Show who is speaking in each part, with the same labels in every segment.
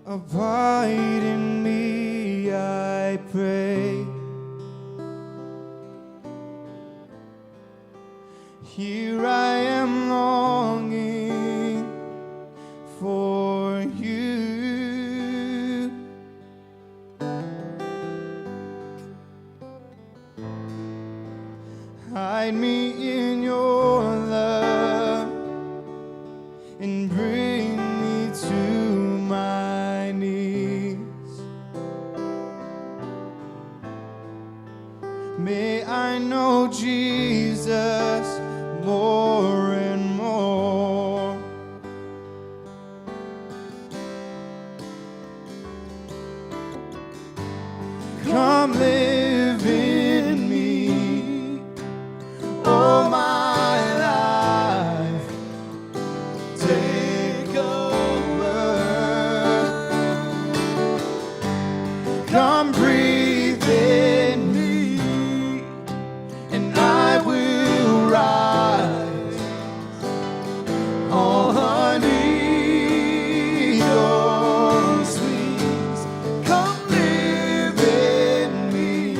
Speaker 1: Abide in me, I pray. Here I am longing for you. Hide me in your love and bring me to my knees. May I know Jesus more and more. Come live in me all my life. Take over. Come breathe in me, and I will rise on eagle's wings. Come live in me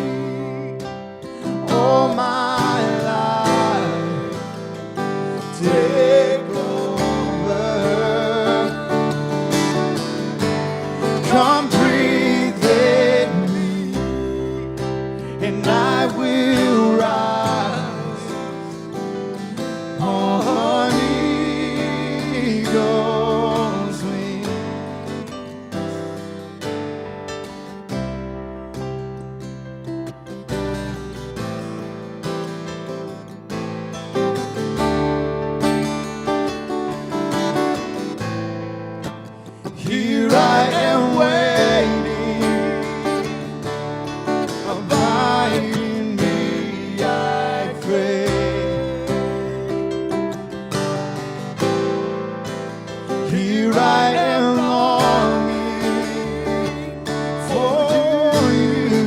Speaker 1: all my life. Take over. Come breathe in me, and I will rise on eagle's wings. Here I am waiting. Abide in me, I pray. Here I am longing for you.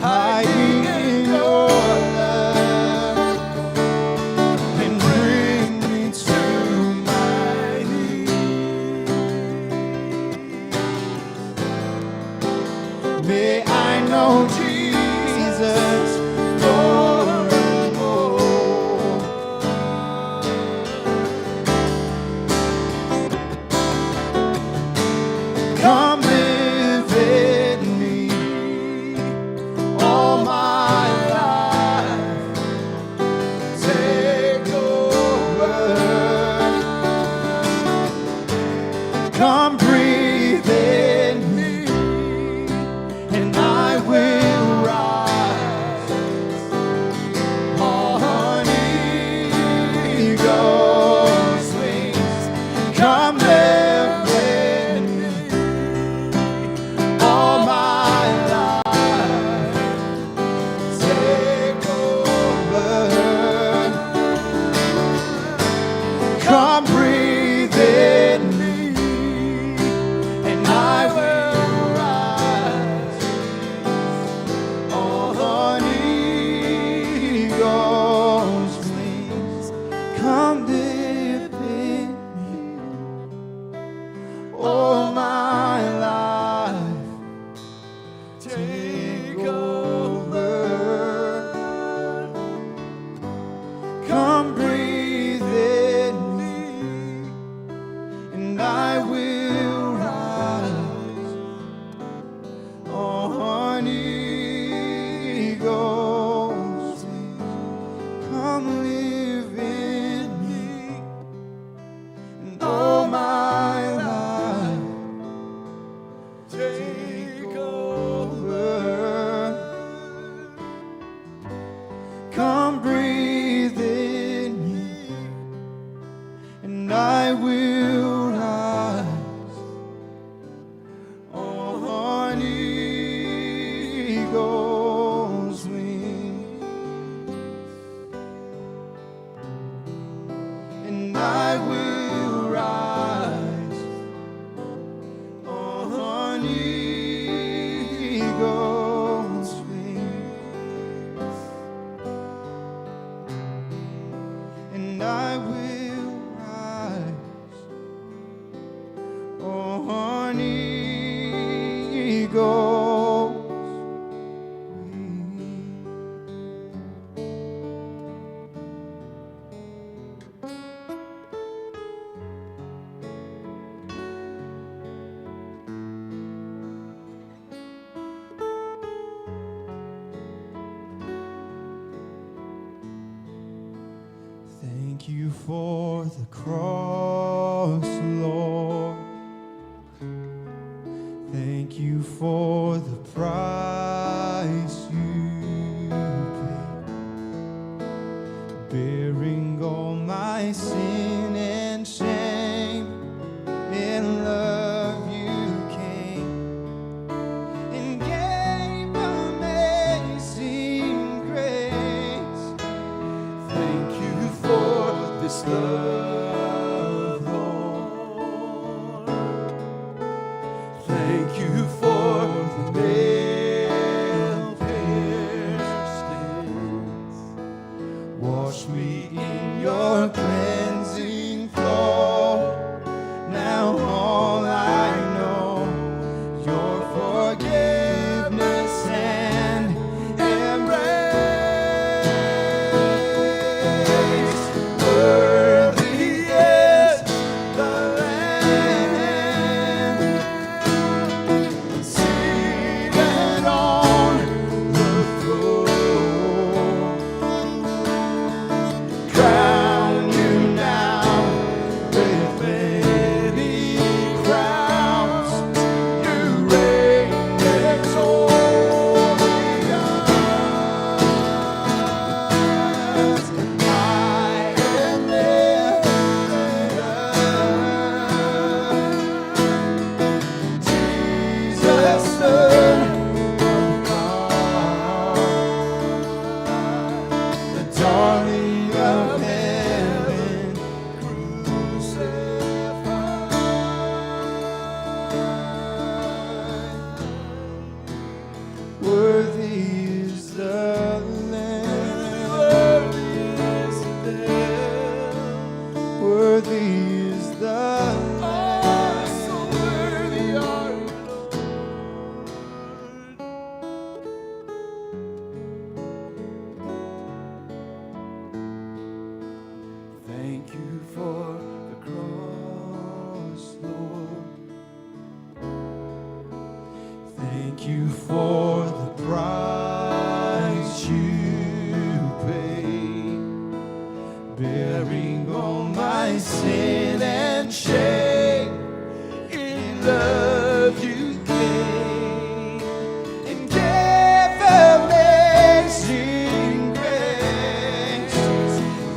Speaker 1: Hiding in your love and bring me to my knees. May I know Jesus more and more. Come live in me all my life. Take over. Come breathe in me, and I will rise on eagle's wings. Come live in me all my life. Take over. Come breathe in me, and I will rise on eagle's wings. Come live in me all my life. Take over. Come breathe in me, and I will rise on eagle's wings. Come live in me, and all my life. Take over. Come breathe in me, and I will rise on eagle's wings, and I will rise on eagle's wings. and I will rise on eagle's wings. Thank you for the cross, Lord. Thank you for the price you paid, bearing all my sin and shame. In love you came and gave amazing grace. Thank you for this love, Lord. Thank you for the nail-pierced hands. Wash me in your cleansing flow. Now all I know, your forgiveness and embrace. Worthy is the Lamb seated on the throne. Crown you now with many crowns. You reign victorious. I am lifted up. Jesus, Son of God, the darling of heaven, crucified. Worthy is the Lamb. Worthy is the Lamb. So worthy are you, Lord. Thank you for the cross, Lord. Thank you for the price you paid, bearing all my sin and shame. In love you came and gave amazing grace.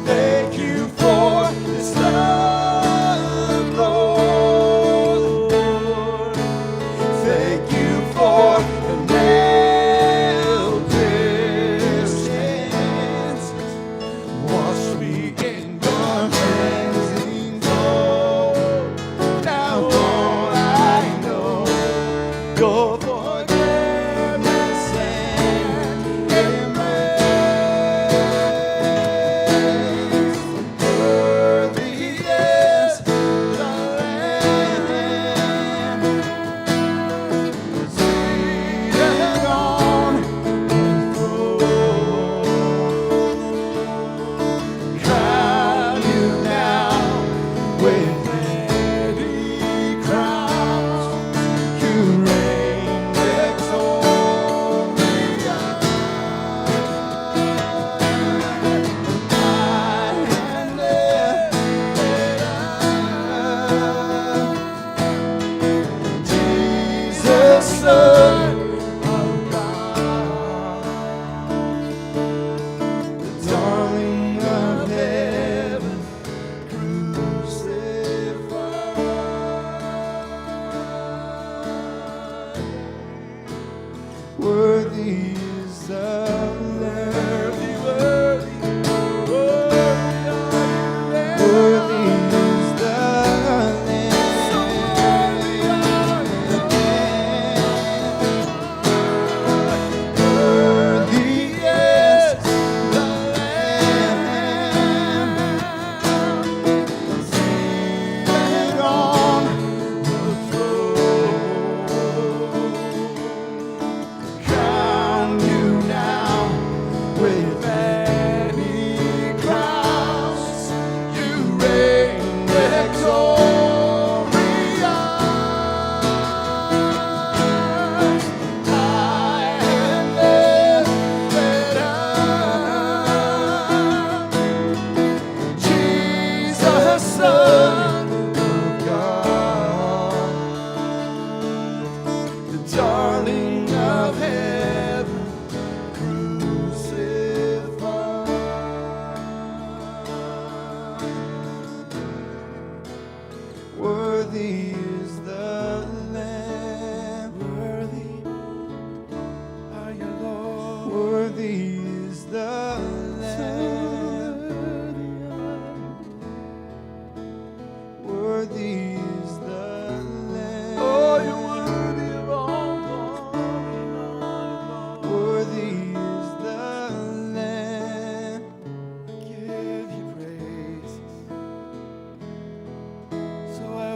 Speaker 1: Thank you for this love, Lord. Thank you for the nail-pierced hands. Wash me in your cleansing flow.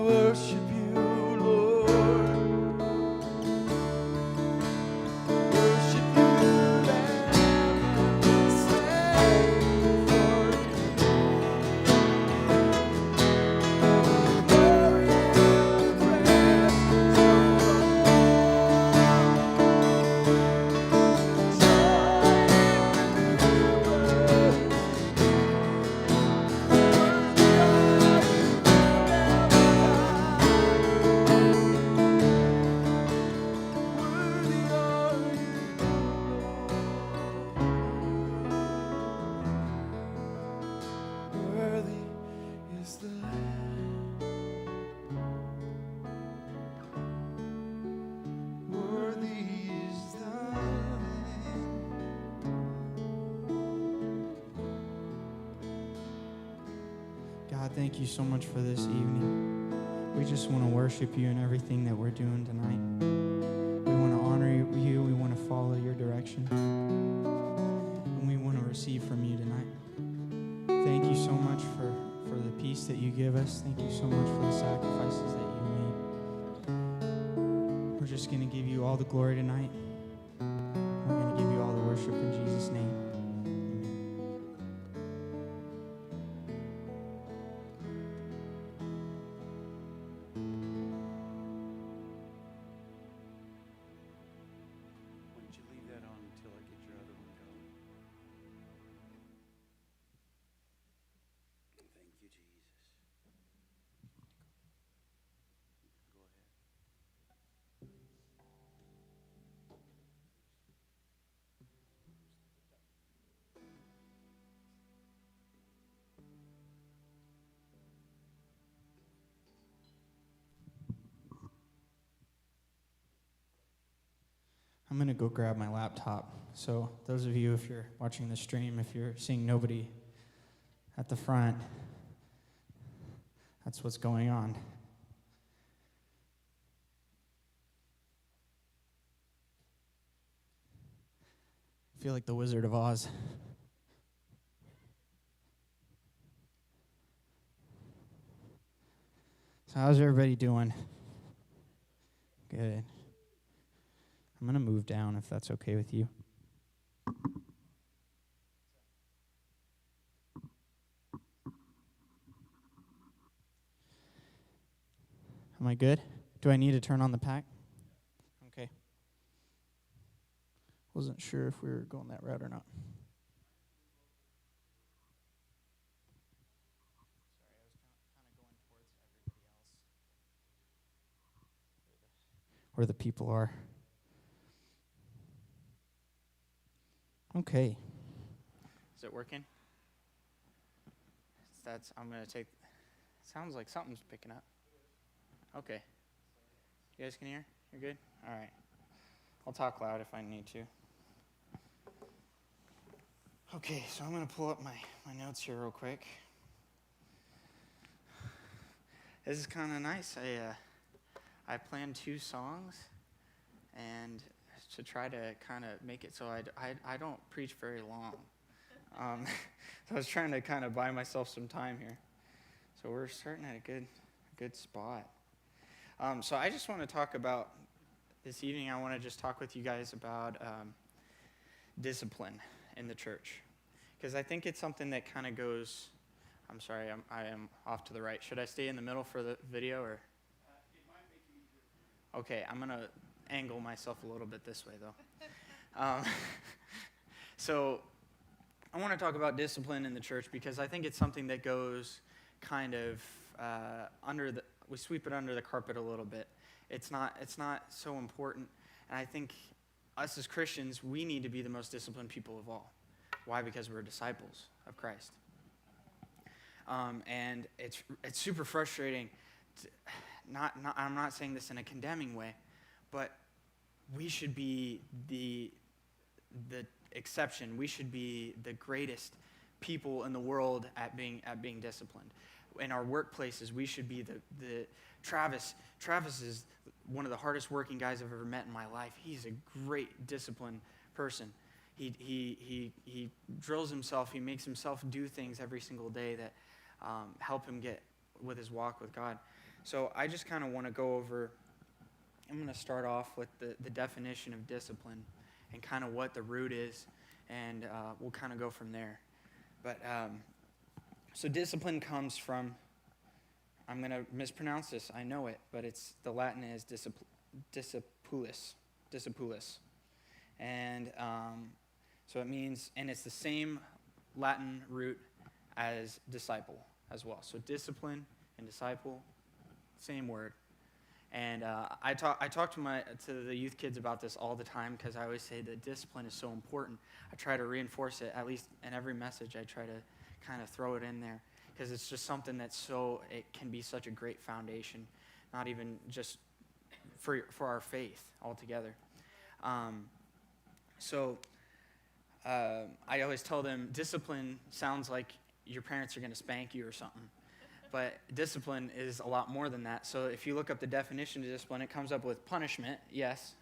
Speaker 1: worship you, Lord. Worship you, Lamb slain for glory and praise, worthy is the Lamb. Worthy is the Lamb.
Speaker 2: God, thank you so much for this evening. We just want to worship you in everything that we're doing tonight. We want to honor you. We want to follow your direction. And we want to receive from you tonight. Thank you so much for the peace that you give us. Thank you so much for the sacrifices that you made. We're just going to give you all the glory tonight. We're going to give you all the worship in Jesus' name.
Speaker 3: Wouldn't you leave that on until I get your other one going? Thank you, Jesus. Go ahead.
Speaker 2: I'm going to go grab my laptop. So those of you, if you're watching the stream, if you're seeing nobody at the front, that's what's going on. I feel like the Wizard of Oz. So how's everybody doing? Good. I'm going to move down if that's okay with you. Am I good? Do I need to turn on the pack? Okay. Wasn't sure if we were going that route or not. Where the people are. Okay. Is it working? I'm going to take, sounds like something's picking up. Okay. You guys can hear? You're good? All right. I'll talk loud if I need to. Okay, so I'm going to pull up my notes here real quick. This is kind of nice. I planned 2 songs, and to try to kind of make it so I don't preach very long. So I was trying to kind of buy myself some time here. So we're starting at a good spot. So I just want to talk about, this evening I want to just talk with you guys about discipline in the church. Because I think it's something that kind of goes, I'm sorry, I am off to the right. Should I stay in the middle for the video, or? It might make it easier. Okay, I'm going to angle myself a little bit this way, though. So I want to talk about discipline in the church because I think it's something that goes kind of we sweep it under the carpet a little bit. It's not so important. And I think us as Christians, we need to be the most disciplined people of all. Why? Because we're disciples of Christ. And it's super frustrating. I'm not saying this in a condemning way, but we should be the exception. We should be the greatest people in the world at being disciplined. In our workplaces, we should be the Travis. Travis is one of the hardest working guys I've ever met in my life. He's a great disciplined person. He drills himself. He makes himself do things every single day that help him get with his walk with God. So I just kind of want to go over, I'm going to start off with the definition of discipline and kind of what the root is, and we'll kind of go from there. But so discipline comes from, I'm going to mispronounce this, I know it, but the Latin is discipulus. And so it means, and it's the same Latin root as disciple as well. So discipline and disciple, same word. And I talk to the youth kids about this all the time because I always say that discipline is so important. I try to reinforce it, at least in every message. I try to kind of throw it in there because it's just something it can be such a great foundation, not even just for our faith altogether. I always tell them discipline sounds like your parents are going to spank you or something. But discipline is a lot more than that. So if you look up the definition of discipline, it comes up with punishment, yes.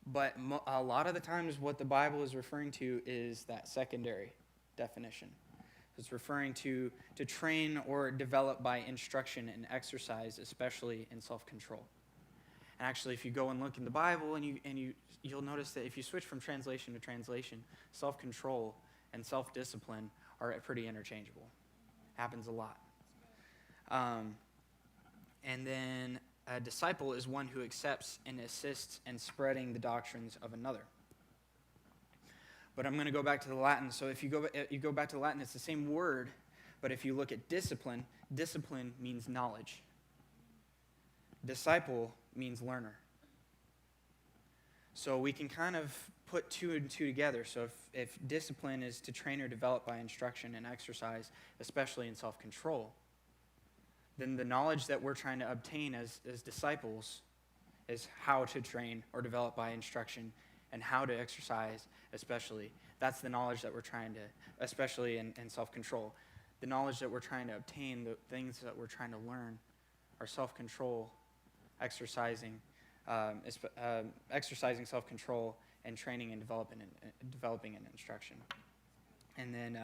Speaker 2: But a lot of the times what the Bible is referring to is that secondary definition. It's referring to train or develop by instruction and exercise, especially in self-control. And actually, if you go and look in the Bible, you'll notice that if you switch from translation to translation, self-control and self-discipline are pretty interchangeable. Happens a lot. And then a disciple is one who accepts and assists in spreading the doctrines of another. But I'm going to go back to the Latin. So if you go back to the Latin, it's the same word, but if you look at discipline, discipline means knowledge. Disciple means learner. So we can kind of put two and two together. So if discipline is to train or develop by instruction and exercise, especially in self-control, then the knowledge that we're trying to obtain as disciples is how to train or develop by instruction and how to exercise, especially. That's the knowledge that we're trying to, especially in self-control. The knowledge that we're trying to obtain, the things that we're trying to learn are self-control, exercising self-control, and training and developing an instruction. And then,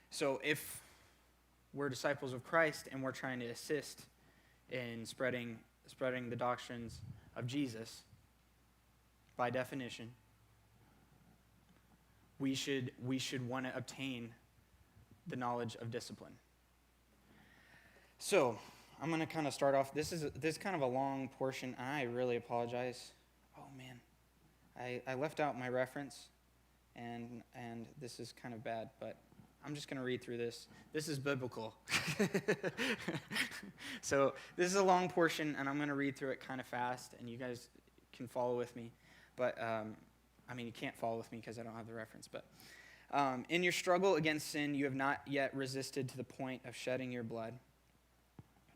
Speaker 2: so if we're disciples of Christ and we're trying to assist in spreading the doctrines of Jesus, by definition, we should want to obtain the knowledge of discipline. So I'm going to kind of start off. This is kind of a long portion, and I really apologize. Oh man, I left out my reference, and this is kind of bad, but I'm just going to read through this. This is biblical. So this is a long portion, and I'm going to read through it kind of fast, and you guys can follow with me. But, you can't follow with me because I don't have the reference. But in your struggle against sin, you have not yet resisted to the point of shedding your blood.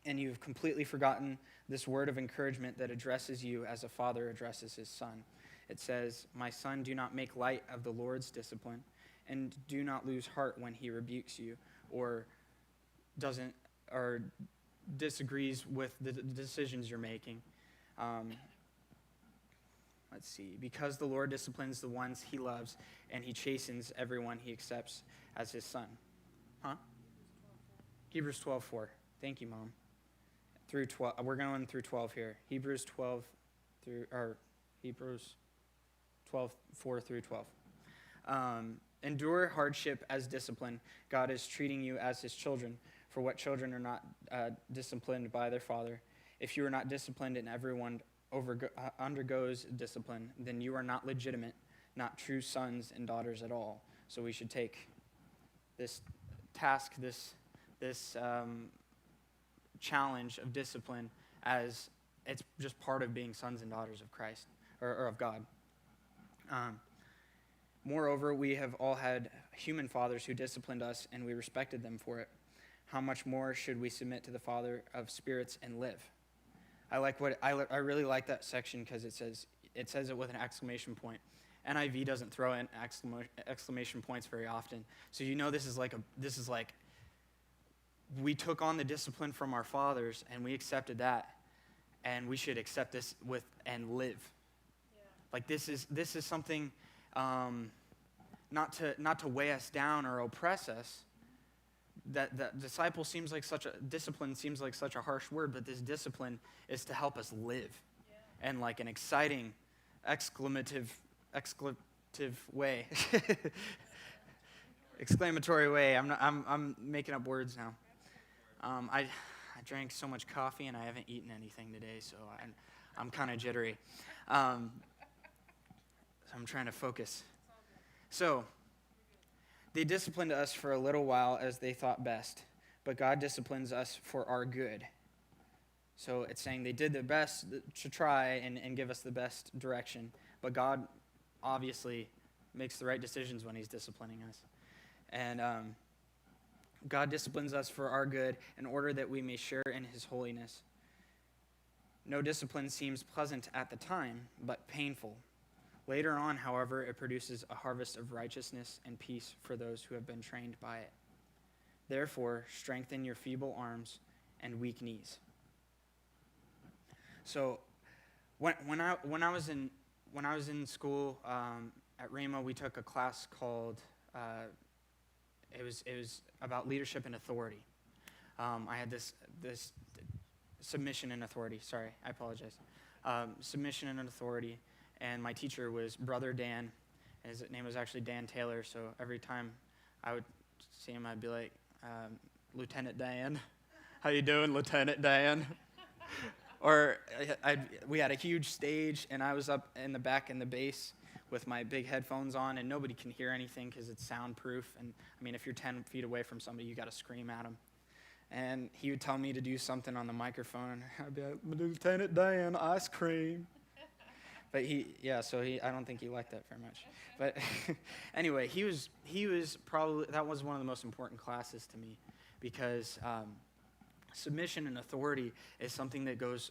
Speaker 2: And you've completely forgotten this word of encouragement that addresses you as a father addresses his son. It says, "My son, do not make light of the Lord's discipline, and do not lose heart when he rebukes you or disagrees with the decisions you're making." Let's see. Because the Lord disciplines the ones he loves, and he chastens everyone he accepts as his son. Hebrews 12:4. Thank you, Mom. Through 12. We're going through 12 here. Hebrews 12:4 through 12. Endure hardship as discipline. God is treating you as his children. For what children are not disciplined by their father? If you are not disciplined and everyone undergoes discipline, then you are not legitimate, not true sons and daughters at all. So we should take this task, this challenge of discipline as it's just part of being sons and daughters of Christ, or of God. Moreover, we have all had human fathers who disciplined us, and we respected them for it. How much more should we submit to the Father of spirits and live? I really like that section because it says it with an exclamation point. NIV doesn't throw in exclamation points very often, so this is like we took on the discipline from our fathers and we accepted that, and we should accept this and live. Yeah. Like this is something not to weigh us down or oppress us, that disciple seems like discipline seems like such a harsh word, but this discipline is to help us live, and like an exciting, exclamative way, exclamatory way. I'm making up words now. I drank so much coffee and I haven't eaten anything today, so I'm kind of jittery. So I'm trying to focus. So, they disciplined us for a little while as they thought best, but God disciplines us for our good. So it's saying they did their best to try and give us the best direction, but God obviously makes the right decisions when he's disciplining us. And God disciplines us for our good in order that we may share in his holiness. No discipline seems pleasant at the time, but painful. Later on, however, it produces a harvest of righteousness and peace for those who have been trained by it. Therefore, strengthen your feeble arms and weak knees. So, when I was in school at Rhema, we took a class called it was about leadership and authority. I had this submission and authority. Sorry, I apologize. Submission and authority. And my teacher was Brother Dan. His name was actually Dan Taylor, so every time I would see him, I'd be like, Lieutenant Dan. How you doing, Lieutenant Dan? Or we had a huge stage, and I was up in the back in the bass with my big headphones on, and nobody can hear anything because it's soundproof. And, I mean, if you're 10 feet away from somebody, you got to scream at them. And he would tell me to do something on the microphone, and I'd be like, Lieutenant Dan, ice cream. But I don't think he liked that very much. But anyway, he was probably, that was one of the most important classes to me, because submission and authority is something that goes,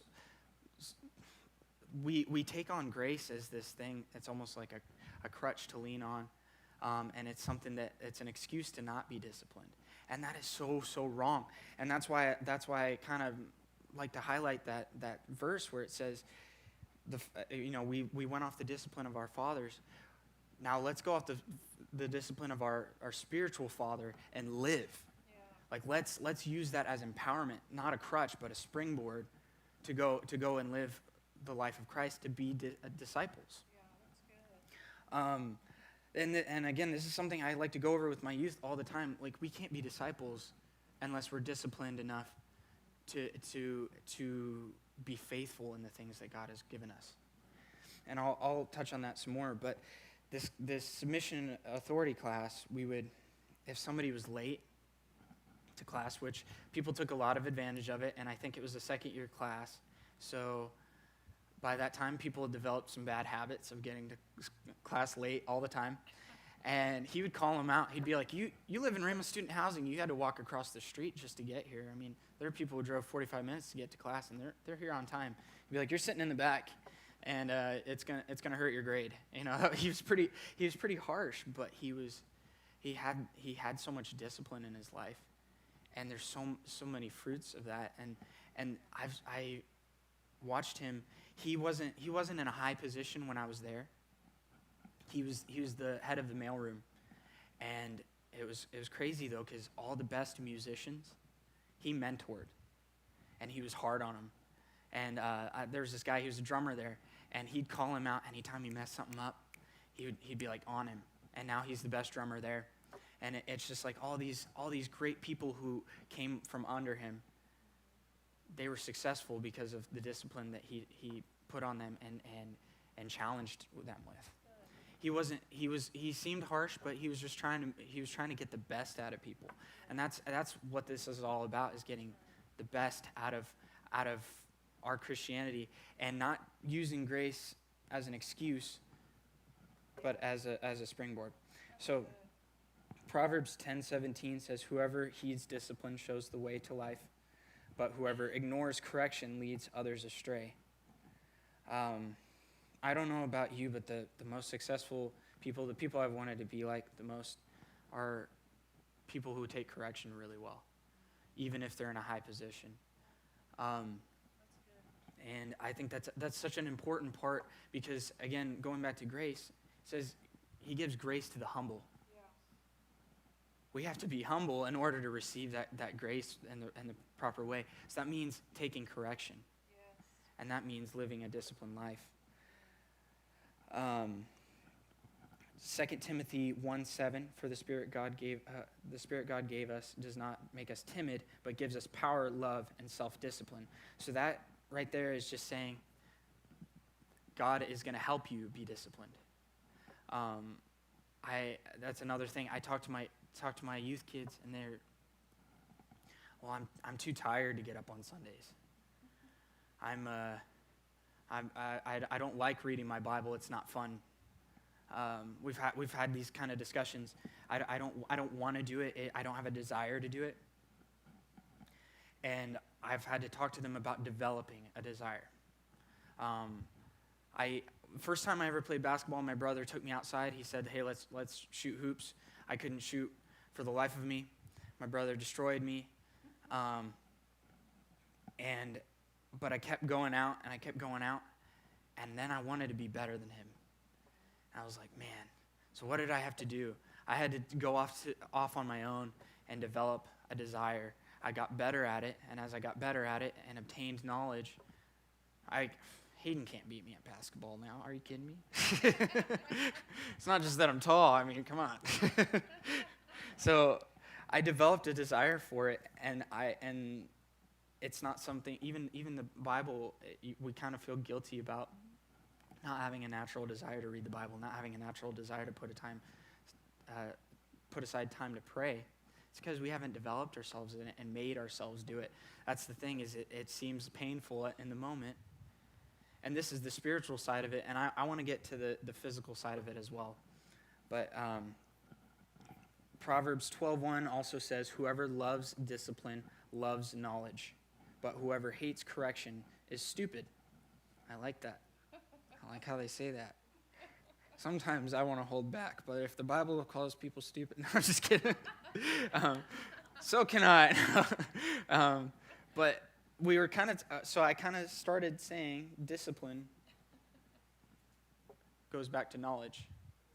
Speaker 2: we take on grace as this thing that's almost like a crutch to lean on, and it's something that it's an excuse to not be disciplined. And that is so wrong. And that's why I kind of like to highlight that verse where it says, we went off the discipline of our fathers. Now let's go off the discipline of our spiritual father and live. Yeah. Like let's use that as empowerment, not a crutch, but a springboard to go and live the life of Christ, to be disciples. Yeah, that's good. And again, this is something I like to go over with my youth all the time. Like, we can't be disciples unless we're disciplined enough to be faithful in the things that God has given us. And I'll touch on that some more, but this submission authority class, if somebody was late to class, which people took a lot of advantage of it, and I think it was a second-year class, so by that time, people had developed some bad habits of getting to class late all the time. And he would call them out. He'd be like, you live in Rhema student housing. You had to walk across the street just to get here. I mean, there are people who drove 45 minutes to get to class, and they're here on time. He'd be like, you're sitting in the back, and it's gonna hurt your grade. You know, he was pretty harsh, but he had so much discipline in his life, and there's so many fruits of that. And I watched him. He wasn't in a high position when I was there. He was the head of the mailroom, and it was crazy though, because all the best musicians he mentored, and he was hard on them. And there was this guy, he was a drummer there, and he'd call him out anytime he messed something up. He'd be like on him, and now he's the best drummer there. And it's just like all these great people who came from under him. They were successful because of the discipline that he put on them and challenged them with. He seemed harsh, but he was trying to get the best out of people. And that's what this is all about, is getting the best out of our Christianity, and not using grace as an excuse, but as a springboard. So Proverbs 10:17 says, "Whoever heeds discipline shows the way to life, but whoever ignores correction leads others astray." I don't know about you, but the most successful people, the people I've wanted to be like the most, are people who take correction really well, even if they're in a high position. And I think that's such an important part, because, again, going back to grace, it says he gives grace to the humble. we have to be humble in order to receive that grace in the proper way. So that means taking correction. And that means living a disciplined life. 2 Timothy 1:7, for the Spirit God gave us does not make us timid, but gives us power, love, and self-discipline. So that right there is just saying God is going to help you be disciplined. That's another thing. I talk to my youth kids, and they're, I'm too tired to get up on Sundays. I don't like reading my Bible. It's not fun. We've had these kind of discussions. I don't want to do it. I don't have a desire to do it. And I've had to talk to them about developing a desire. First time I ever played basketball, my brother took me outside. He said, "Hey, let's shoot hoops." I couldn't shoot for the life of me. My brother destroyed me. But I kept going out, and I kept going out, and then I wanted to be better than him. And I was like, man, so what did I have to do? I had to go off on my own and develop a desire. I got better at it, and as I got better at it and obtained knowledge, Hayden can't beat me at basketball now. Are you kidding me? It's not just that I'm tall. I mean, come on. So I developed a desire for it, and it's not something, even the Bible, we kind of feel guilty about not having a natural desire to read the Bible, not having a natural desire to put aside time to pray. It's because we haven't developed ourselves in it and made ourselves do it. That's the thing, is it seems painful in the moment. And this is the spiritual side of it, and I want to get to the physical side of it as well. But Proverbs 12:1 also says, whoever loves discipline loves knowledge, but whoever hates correction is stupid. I like that. I like how they say that. Sometimes I want to hold back, but if the Bible calls people stupid, no, I'm just kidding. So can I. But we were so I kind of started saying discipline goes back to knowledge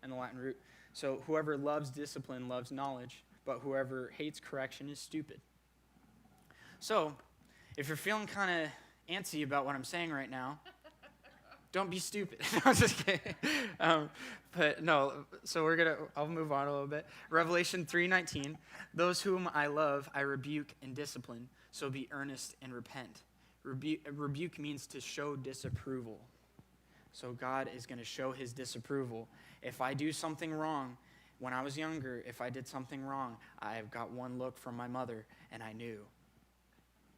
Speaker 2: in the Latin root. So whoever loves discipline loves knowledge, but whoever hates correction is stupid. So if you're feeling kind of antsy about what I'm saying right now, don't be stupid. I'm just kidding. But no, so I'll move on a little bit. Revelation 3:19, those whom I love, I rebuke and discipline, so be earnest and repent. Rebuke means to show disapproval. So God is going to show his disapproval. If I do something wrong, when I was younger, if I did something wrong, I've got one look from my mother, and I knew.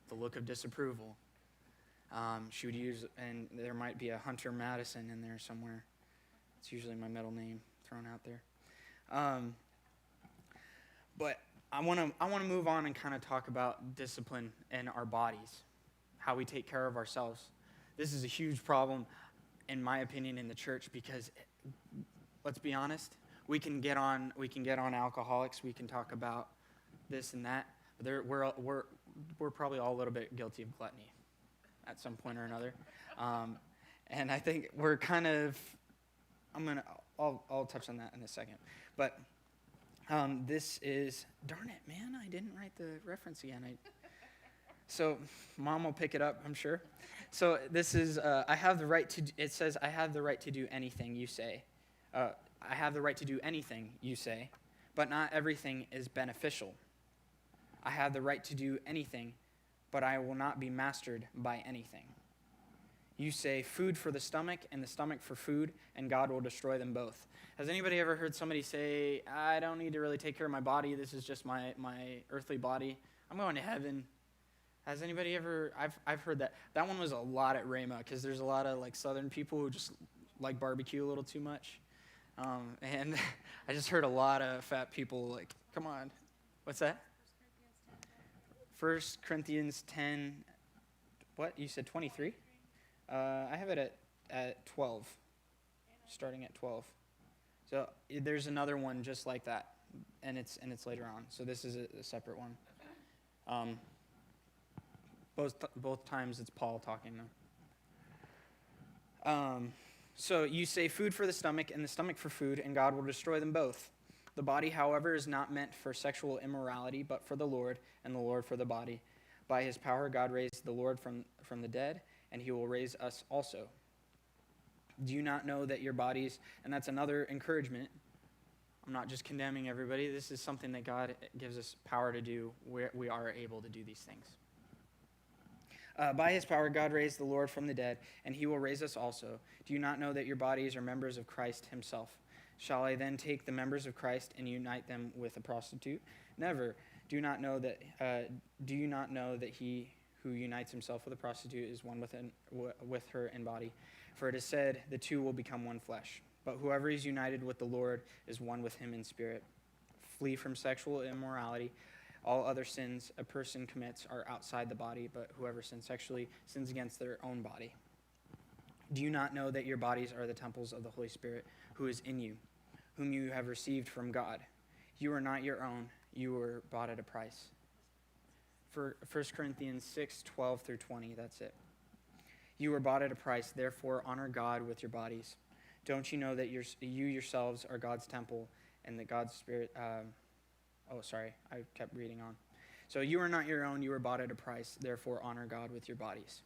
Speaker 2: The look of disapproval. She would use, and there might be a Hunter Madison in there somewhere. It's usually my middle name thrown out there. But I want to move on and kind of talk about discipline in our bodies, how we take care of ourselves. This is a huge problem, in my opinion, in the church, because let's be honest, we can get on alcoholics, we can talk about this and that. But we're probably all a little bit guilty of gluttony at some point or another. And I think we're kind of, I'll touch on that in a second. But this is, darn it, man, I didn't write the reference again. So Mom will pick it up, I'm sure. So this is, it says, I have the right to do anything you say. I have the right to do anything you say, but not everything is beneficial. I have the right to do anything, but I will not be mastered by anything. You say food for the stomach and the stomach for food, and God will destroy them both. Has anybody ever heard somebody say, I don't need to really take care of my body, this is just my earthly body, I'm going to heaven? Has anybody ever, I've heard that. That one was a lot at Rhema, because there's a lot of like Southern people who just like barbecue a little too much. And I just heard a lot of fat people like, come on. What's that? 1 Corinthians 10, what? You said 23? I have it at 12, starting at 12. So there's another one just like that, and it's later on. So this is a separate one. Both times it's Paul talking though. So you say food for the stomach and the stomach for food, and God will destroy them both. The body, however, is not meant for sexual immorality, but for the Lord, and the Lord for the body. By his power, God raised the Lord from the dead, and he will raise us also. Do you not know that your bodies, and that's another encouragement. I'm not just condemning everybody. This is something that God gives us power to do, where we are able to do these things. By his power, God raised the Lord from the dead, and he will raise us also. Do you not know that your bodies are members of Christ himself? Shall I then take the members of Christ and unite them with a prostitute? Never. Do you not know that he who unites himself with a prostitute is one with her in body? For it is said, the two will become one flesh. But whoever is united with the Lord is one with him in spirit. Flee from sexual immorality. All other sins a person commits are outside the body, but whoever sins sexually sins against their own body. Do you not know that your bodies are the temples of the Holy Spirit, who is in you, whom you have received from God? You are not your own. You were bought at a price. For 1 Corinthians 6:12 through 20, that's it. You were bought at a price, therefore honor God with your bodies. Don't you know that you yourselves are God's temple and that God's Spirit... I kept reading on. So you are not your own, you were bought at a price, therefore honor God with your bodies.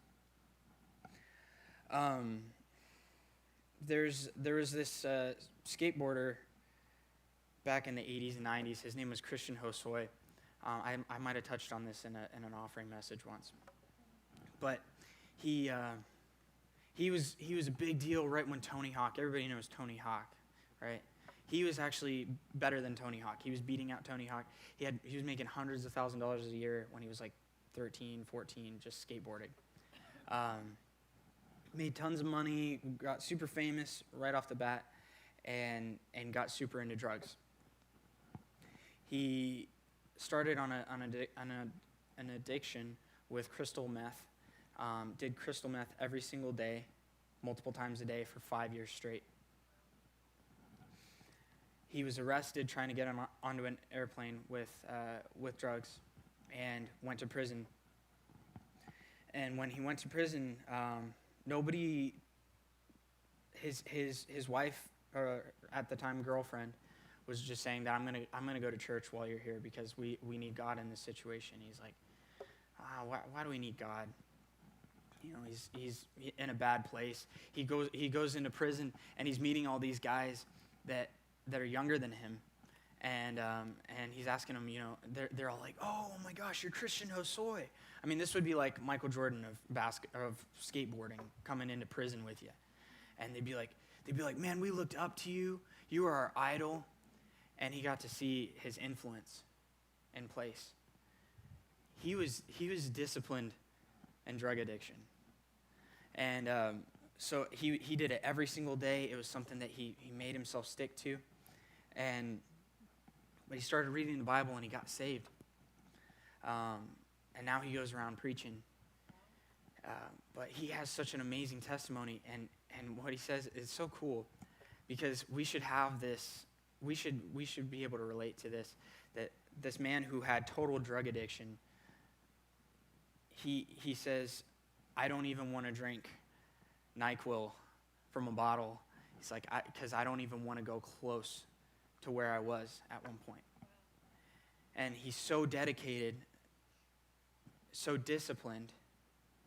Speaker 2: There was this skateboarder back in the 80s and 90s. His name was Christian Hosoi. I might have touched on this in an offering message once. But he was a big deal right when Tony Hawk, everybody knows Tony Hawk, right? He was actually better than Tony Hawk. He was beating out Tony Hawk. He was making hundreds of thousands of dollars a year when he was like 13, 14, just skateboarding. Made tons of money, got super famous right off the bat, and got super into drugs. He started on an addiction with crystal meth. Did crystal meth every single day, multiple times a day for 5 years straight. He was arrested trying to get onto an airplane with drugs, and went to prison. And when he went to prison, his wife, or at the time girlfriend, was just saying that I'm gonna go to church while you're here because we need God in this situation. He's like, why do we need God? You know, he's in a bad place. He goes into prison, and he's meeting all these guys that are younger than him, and he's asking them, you know, they're all like, oh my gosh, you're Christian Hosoi. I mean, this would be like Michael Jordan of skateboarding coming into prison with you, and they'd be like, man, we looked up to you. You were our idol, and he got to see his influence in place. He was disciplined in drug addiction, and so he did it every single day. It was something that he made himself stick to. But he started reading the Bible and he got saved. And now he goes around preaching. But he has such an amazing testimony, and what he says is so cool, because we should have this, we should be able to relate to this, that this man who had total drug addiction, he says, I don't even want to drink NyQuil from a bottle. He's like, because I don't even want to go close to where I was at one point. And he's so dedicated, so disciplined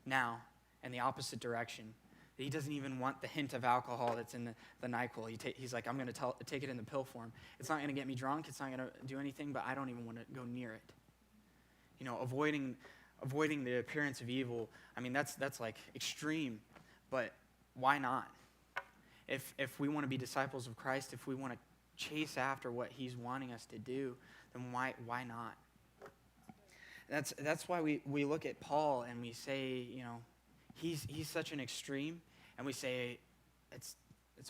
Speaker 2: now in the opposite direction that he doesn't even want the hint of alcohol that's in the NyQuil. He's like, I'm going to take it in the pill form. It's not going to get me drunk. It's not going to do anything, but I don't even want to go near it. You know, avoiding the appearance of evil. I mean, that's like extreme, but why not? If we want to be disciples of Christ, if we want to chase after what he's wanting us to do, then why not? That's why we look at Paul and we say, you know, he's such an extreme, and we say it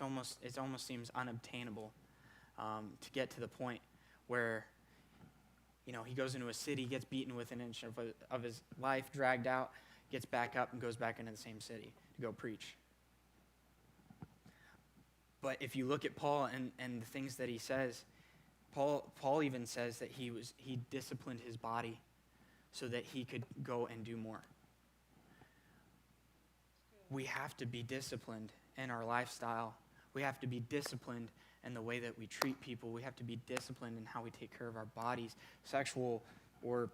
Speaker 2: almost seems unobtainable to get to the point where, you know, he goes into a city, gets beaten within an inch of his life, dragged out, gets back up, and goes back into the same city to go preach. But if you look at Paul and the things that he says, Paul even says that he disciplined his body so that he could go and do more. We have to be disciplined in our lifestyle. We have to be disciplined and the way that we treat people. We have to be disciplined in how we take care of our bodies, sexual or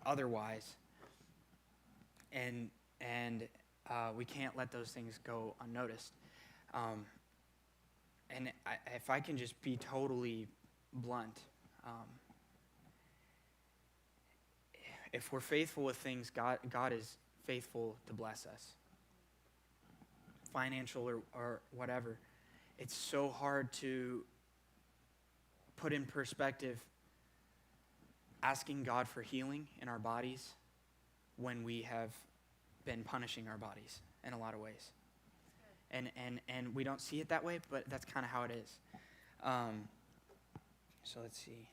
Speaker 2: otherwise. And we can't let those things go unnoticed. And if I can just be totally blunt, if we're faithful with things, God is faithful to bless us. Financial or whatever. It's so hard to put in perspective asking God for healing in our bodies when we have been punishing our bodies in a lot of ways. And we don't see it that way, but that's kind of how it is. So let's see.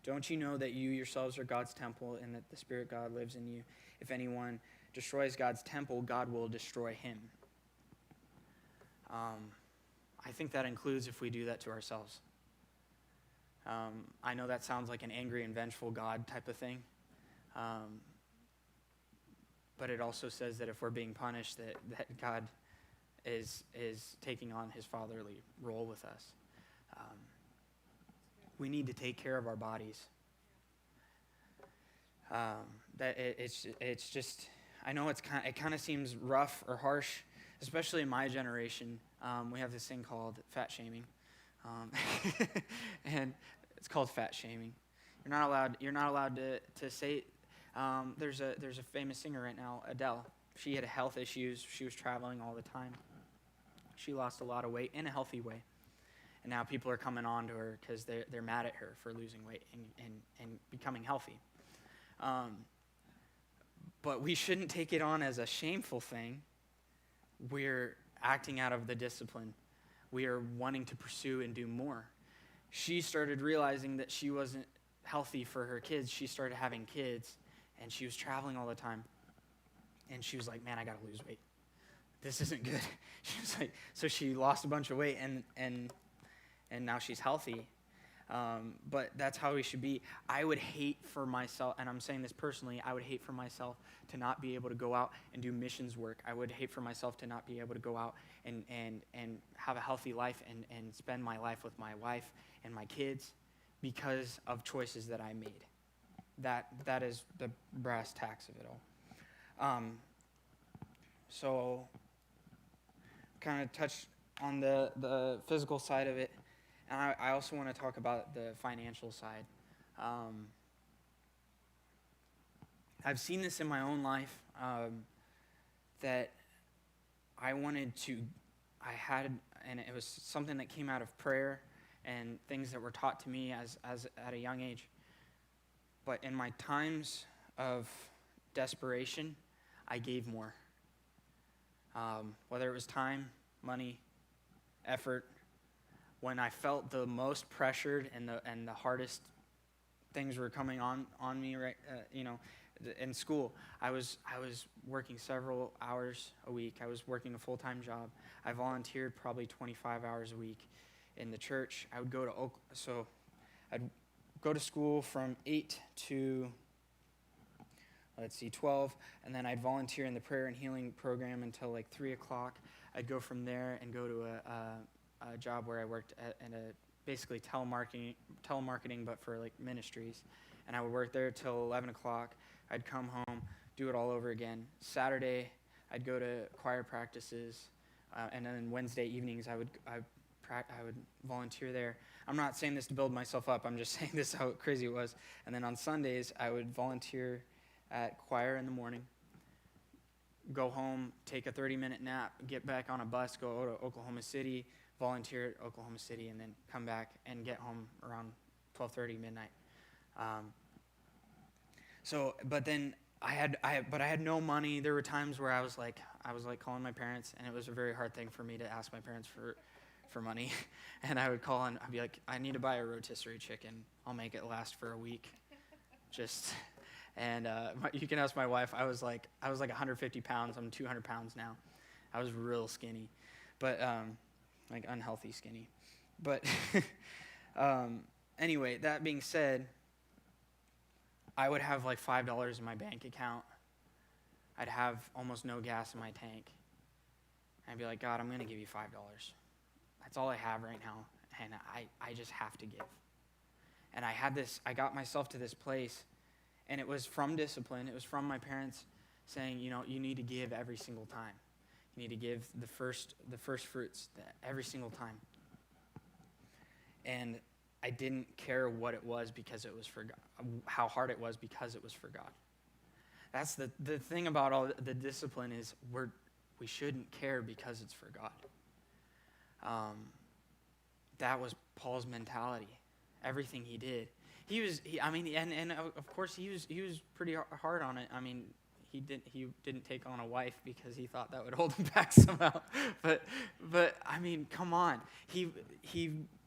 Speaker 2: Don't you know that you yourselves are God's temple and that the Spirit God lives in you? If anyone destroys God's temple, God will destroy him. I think that includes if we do that to ourselves. I know that sounds like an angry and vengeful God type of thing. But it also says that if we're being punished, that God is taking on his fatherly role with us. We need to take care of our bodies. It's just, I know it kind of seems rough or harsh, especially in my generation. We have this thing called fat shaming, and it's called fat shaming. You're not allowed to say. There's a famous singer right now, Adele. She had health issues. She was traveling all the time. She lost a lot of weight in a healthy way. And now people are coming on to her because they're mad at her for losing weight and becoming healthy. But we shouldn't take it on as a shameful thing. We're acting out of the discipline. We are wanting to pursue and do more. She started realizing that she wasn't healthy for her kids. She started having kids, and she was traveling all the time. And she was like, man, I got to lose weight. This isn't good. She was like, so she lost a bunch of weight, and now she's healthy. But that's how we should be. I would hate for myself, and I'm saying this personally, I would hate for myself to not be able to go out and do missions work. I would hate for myself to not be able to go out and have a healthy life and spend my life with my wife and my kids because of choices that I made. That is the brass tacks of it all. So kind of touch on the physical side of it. And I also want to talk about the financial side. I've seen this in my own life, that and it was something that came out of prayer and things that were taught to me as at a young age. But in my times of desperation, I gave more. Whether it was time, money, effort. When I felt the most pressured and the hardest things were coming on me, right? In school, I was working several hours a week. I was working a full-time job. I volunteered probably 25 hours a week in the church. I would go to I'd go to school from 8 to 12, and then I'd volunteer in the prayer and healing program until like 3 o'clock. I'd go from there and go to a job where I worked in a basically telemarketing, but for like ministries. And I would work there till 11 o'clock. I'd come home, do it all over again. Saturday, I'd go to choir practices, and then Wednesday evenings, I would volunteer there. I'm not saying this to build myself up. I'm just saying this how crazy it was. And then on Sundays, I would volunteer at choir in the morning, go home, take a 30-minute nap, get back on a bus, go to Oklahoma City, volunteer at Oklahoma City, and then come back and get home around 12:30 midnight. But then I had no money. There were times where I was like calling my parents, and it was a very hard thing for me to ask my parents for money. And I would call and I'd be like, I need to buy a rotisserie chicken. I'll make it last for a week. You can ask my wife. I was like 150 pounds. I'm 200 pounds now. I was real skinny, but like unhealthy skinny. But anyway, that being said, I would have like $5 in my bank account. I'd have almost no gas in my tank. I'd be like, God, I'm going to give you $5. That's all I have right now, and I just have to give. And I got myself to this place, and it was from discipline. It was from my parents saying, you need to give every single time. You need to give the first fruits every single time. And I didn't care what it was because it was for God, how hard it was because it was for God. That's the thing about all the discipline is we shouldn't care because it's for God. That was Paul's mentality. Everything he did, and of course he was pretty hard on it. I mean, he didn't take on a wife because he thought that would hold him back somehow. But I mean, come on, he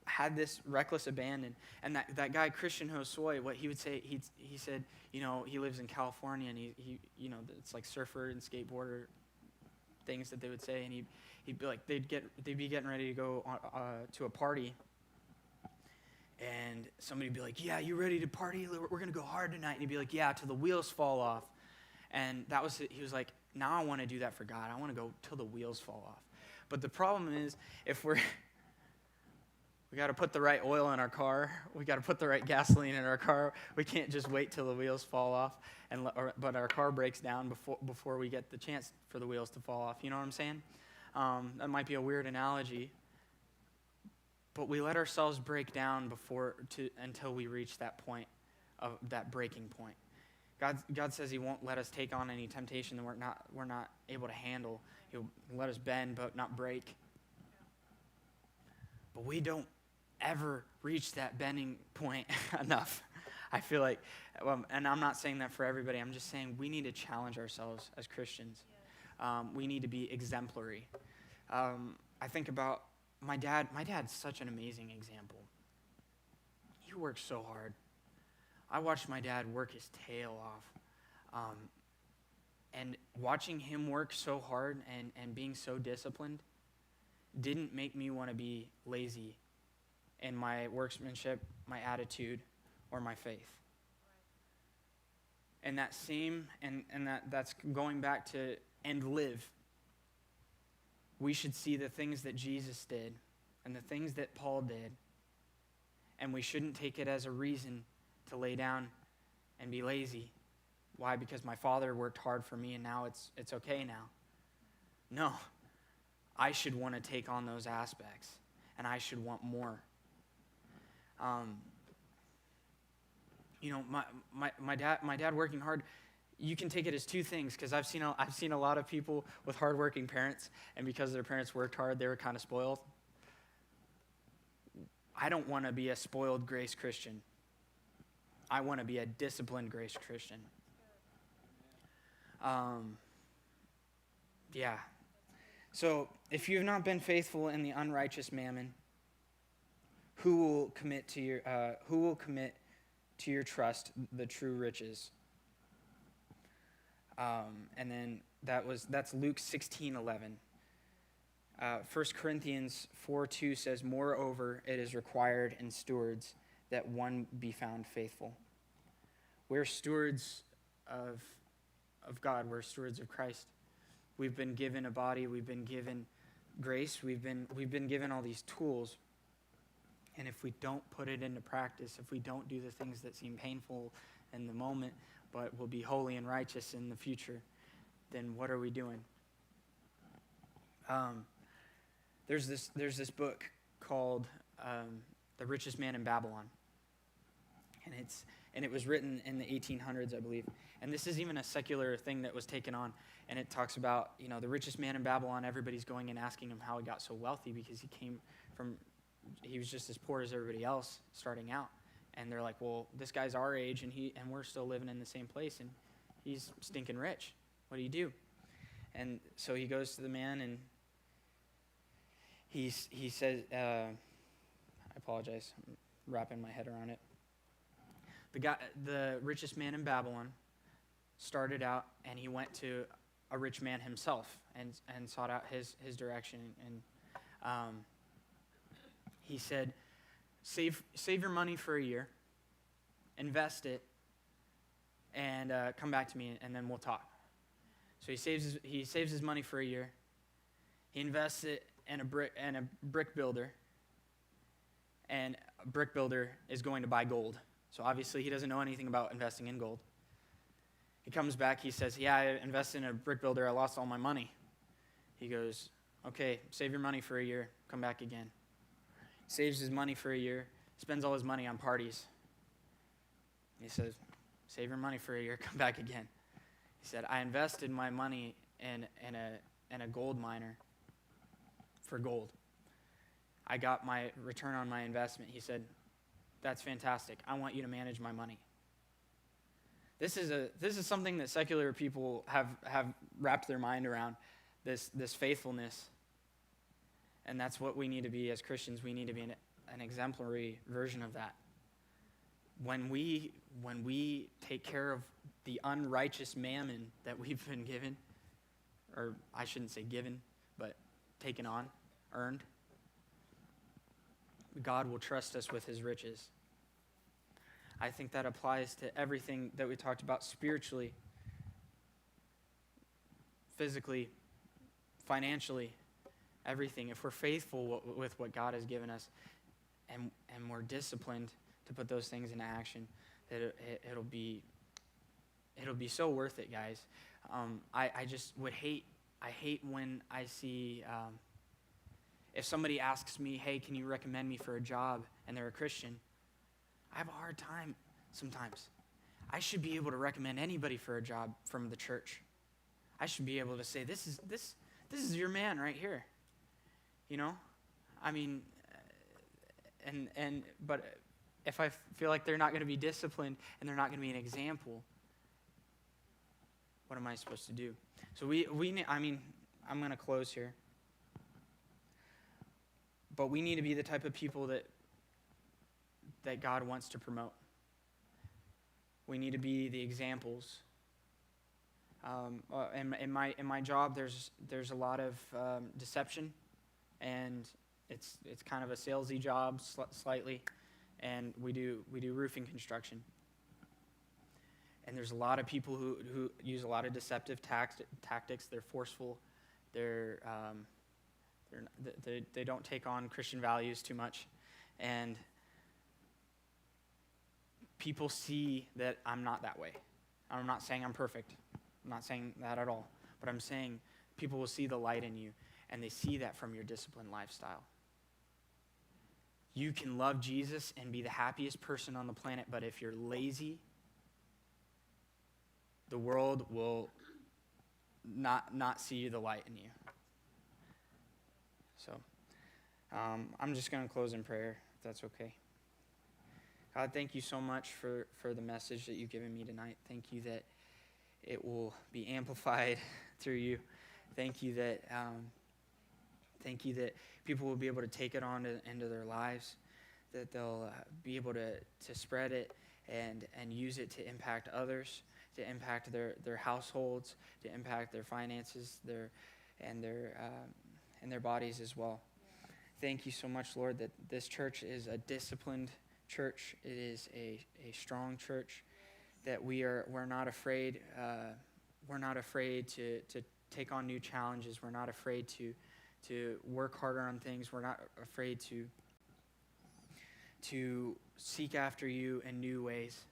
Speaker 2: had this reckless abandon, and that guy Christian Hosoi, what he would say, he said, he lives in California, and he it's like surfer and skateboarder things that they would say, and he'd be like they'd be getting ready to go to a party. And somebody would be like, yeah, you ready to party? We're going to go hard tonight. And he'd be like, yeah, till the wheels fall off. And that was it. He was like, now I want to do that for God. I want to go till the wheels fall off. But the problem is, if we got to put the right oil in our car. We got to put the right gasoline in our car. We can't just wait till the wheels fall off, but our car breaks down before we get the chance for the wheels to fall off. You know what I'm saying? That might be a weird analogy. But we let ourselves break down until we reach that point, of that breaking point. God says He won't let us take on any temptation that we're not able to handle. He'll let us bend but not break. But we don't ever reach that bending point enough. I feel like, and I'm not saying that for everybody. I'm just saying we need to challenge ourselves as Christians. We need to be exemplary. I think about my dad. My dad's such an amazing example. He works so hard. I watched my dad work his tail off. And watching him work so hard and being so disciplined didn't make me want to be lazy in my workmanship, my attitude, or my faith. And that same, and that's going back to and live. We should see the things that Jesus did and the things that Paul did, and we shouldn't take it as a reason to lay down and be lazy. Why? Because my father worked hard for me and now it's okay now. No. I should want to take on those aspects, and I should want more. My dad working hard, you can take it as two things, because I've seen a lot of people with hardworking parents, and because their parents worked hard, they were kind of spoiled. I don't want to be a spoiled grace Christian. I want to be a disciplined grace Christian. Yeah. So, if you have not been faithful in the unrighteous mammon, who will commit to your trust the true riches? And then that's Luke 16:11. 1 Corinthians 4:2 says, "Moreover, it is required in stewards that one be found faithful." We're stewards of God. We're stewards of Christ. We've been given a body. We've been given grace. We've been given all these tools. And if we don't put it into practice, if we don't do the things that seem painful in the moment, but will be holy and righteous in the future, then what are we doing? There's this book called The Richest Man in Babylon, and it was written in the 1800s, I believe. And this is even a secular thing that was taken on, and it talks about the richest man in Babylon. Everybody's going and asking him how he got so wealthy, because he was just as poor as everybody else starting out. And they're like, well, this guy's our age, and we're still living in the same place, and he's stinking rich. What do you do? And so he goes to the man, and he says, I apologize, I'm wrapping my head around it. The richest man in Babylon started out, and he went to a rich man himself and sought out his direction. And he said, save your money for a year, invest it, and come back to me, and then we'll talk. So he saves his money for a year. He invests it, and a brick builder, and a brick builder is going to buy gold. So obviously he doesn't know anything about investing in gold. He comes back, he says, yeah, I invested in a brick builder, I lost all my money. He goes, okay, save your money for a year, come back again. Saves his money for a year, spends all his money on parties. He says, save your money for a year, come back again. He said, I invested my money in a gold miner for gold. I got my return on my investment. He said, that's fantastic. I want you to manage my money. This is something that secular people have wrapped their mind around, this faithfulness. And that's what we need to be as Christians. We need to be an exemplary version of that. When we take care of the unrighteous mammon that we've been given, or I shouldn't say given, but taken on, earned, God will trust us with his riches. I think that applies to everything that we talked about spiritually, physically, financially, everything. If we're faithful with what God has given us and we're disciplined to put those things into action, that it'll be so worth it, guys. I just would hate when I see, if somebody asks me, hey, can you recommend me for a job, and they're a Christian, I have a hard time sometimes. I should be able to recommend anybody for a job from the church. I should be able to say, this is your man right here. You know? I mean, but if I feel like they're not going to be disciplined and they're not going to be an example, what am I supposed to do? So I'm going to close here. But we need to be the type of people that God wants to promote. We need to be the examples. In my job, there's a lot of deception, and it's kind of a salesy job slightly, and we do roofing construction. And there's a lot of people who use a lot of deceptive tactics. They're forceful. They don't take on Christian values too much, and people see that I'm not that way. I'm not saying I'm perfect. I'm not saying that at all. But I'm saying people will see the light in you, and they see that from your disciplined lifestyle. You can love Jesus and be the happiest person on the planet, but if you're lazy, the world will not see the light in you. So I'm just going to close in prayer, if that's okay. God, thank you so much for the message that you've given me tonight. Thank you that it will be amplified through you. Thank you that people will be able to take it on into their lives, that they'll be able to spread it and use it to impact others, to impact their households, to impact their finances, their bodies as well. Thank you so much, Lord, that this church is a disciplined church. It is a strong church, that we're not afraid. We're not afraid to take on new challenges. We're not afraid to work harder on things. We're not afraid to seek after you in new ways.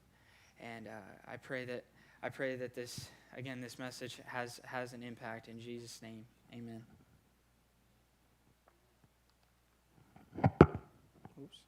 Speaker 2: And I pray that this message has an impact in Jesus' name. Amen. Oops.